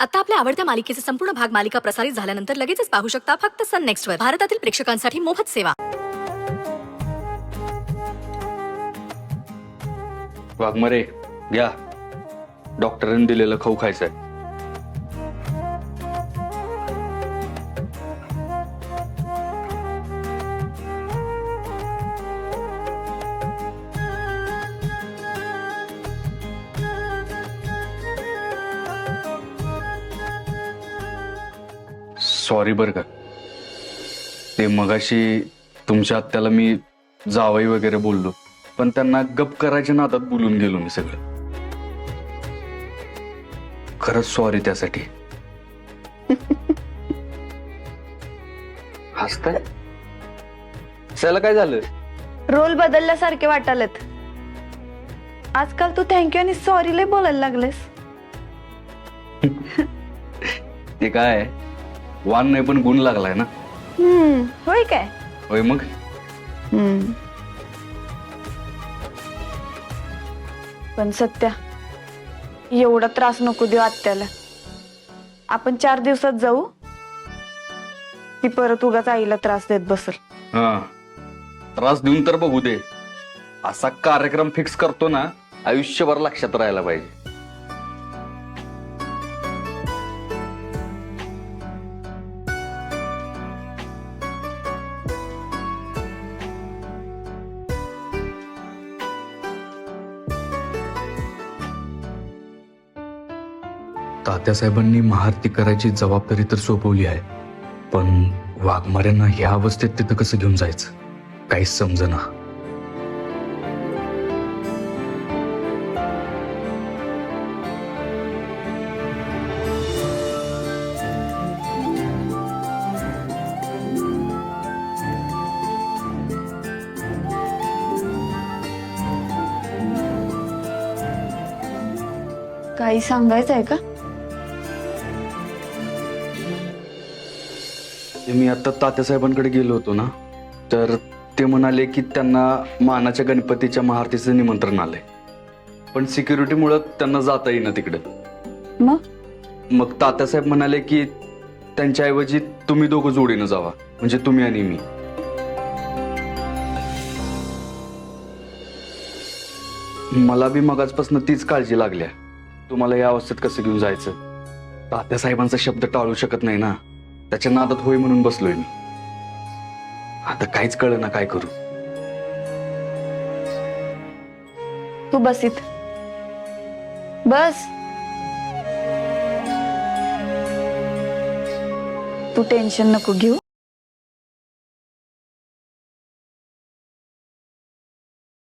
आता आपल्या आवडत्या मालिकेचे संपूर्ण भाग मालिका प्रसारित झाल्यानंतर लगेचच पाहू शकता फक्त सन नेक्स्ट वर. भारतातील प्रेक्षकांसाठी मोफत सेवा. वाघमारे घ्या, डॉक्टरांनी दिलेलं खाऊ खायचंय. सॉरी बर का, ते मगाशी तुमच्या आत्याला मी जावई वगैरे बोललो, पण त्यांना गप करायच्या नादात बोलून गेलो मी सगळं. खरंच सॉरी त्यासाठी. हसताय त्याला काय झालं? रोल बदलल्यासारखे वाटालेत. आजकाल तू थँक्यू आणि सॉरी लय बोलायला लागलेस. ते काय वान नाही पण गुण लागलाय ना. होय काय? होय मग. पण सत्या, एवढा त्रास नको देऊ आत्याला. आपण 4 दिवसात जाऊ, ती परत उगाच आईला त्रास देत बसल. हा, त्रास देऊन तर बघू दे. असा कार्यक्रम फिक्स करतो ना, आयुष्यभर लक्षात राहायला पाहिजे. तात्यासाहेबांनी महाआरती करायची जबाबदारी तर सोपवली आहे, पण वाघमाऱ्यांना ह्या अवस्थेत तिथं कसं घेऊन जायचं काहीच समजना. काही सांगायचं आहे का? मी आता तात्यासाहेबांकडे गेलो होतो ना, तर ते म्हणाले की त्यांना मानाच्या गणपतीच्या महाआरतीचं निमंत्रण आलंय, पण सिक्युरिटीमुळे त्यांना जाता येईना तिकडे. मग तात्यासाहेब म्हणाले की त्यांच्याऐवजी तुम्ही दोघं जोडीनं जावा, म्हणजे तुम्ही आणि मी. मला बी मगाचपासून तीच काळजी लागल्या, तुम्हाला या अवस्थेत कसं घेऊन जायचं. तात्यासाहेबांचा शब्द टाळू शकत नाही ना, त्याच्या नादात होय म्हणून बसलोय मी. आता काहीच कळलं ना काय करू. तू बसीत बस. तू टेन्शन नको घेऊ.